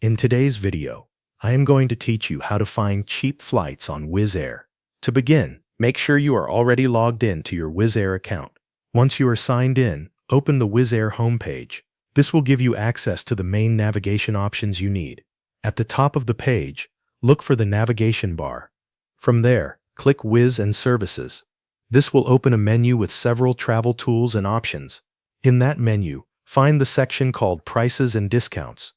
In today's video, I am going to teach you how to find cheap flights on Wizz Air. To begin, make sure you are already logged in to your Wizz Air account. Once you are signed in, open the Wizz Air homepage. This will give you access to the main navigation options you need. At the top of the page, look for the navigation bar. From there, click Wizz and Services. This will open a menu with several travel tools and options. In that menu, find the section called Prices and Discounts.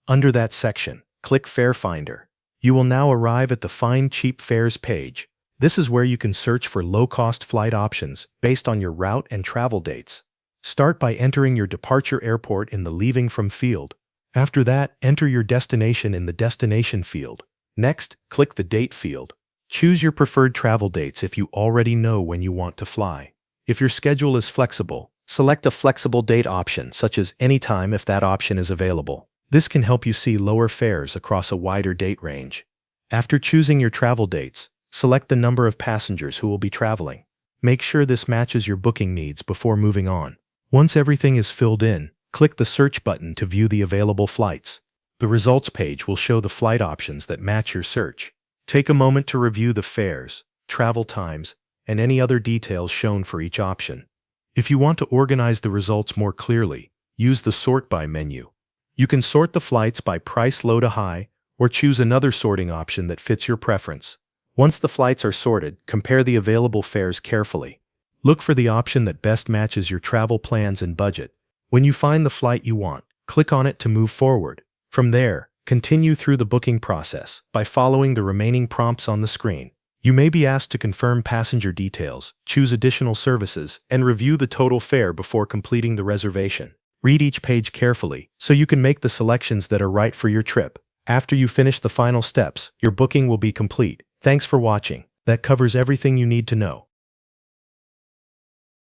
Under that section, click Fare Finder. You will now arrive at the Find Cheap Fares page. This is where you can search for low-cost flight options based on your route and travel dates. Start by entering your departure airport in the Leaving From field. After that, enter your destination in the Destination field. Next, click the Date field. Choose your preferred travel dates if you already know when you want to fly. If your schedule is flexible, select a flexible date option, such as anytime if that option is available. This can help you see lower fares across a wider date range. After choosing your travel dates, select the number of passengers who will be traveling. Make sure this matches your booking needs before moving on. Once everything is filled in, click the search button to view the available flights. The results page will show the flight options that match your search. Take a moment to review the fares, travel times, and any other details shown for each option. If you want to organize the results more clearly, use the Sort By menu. You can sort the flights by price low to high, or choose another sorting option that fits your preference. Once the flights are sorted, compare the available fares carefully. Look for the option that best matches your travel plans and budget. When you find the flight you want, click on it to move forward. From there, continue through the booking process by following the remaining prompts on the screen. You may be asked to confirm passenger details, choose additional services, and review the total fare before completing the reservation. Read each page carefully so you can make the selections that are right for your trip. After you finish the final steps, your booking will be complete. Thanks for watching. That covers everything you need to know.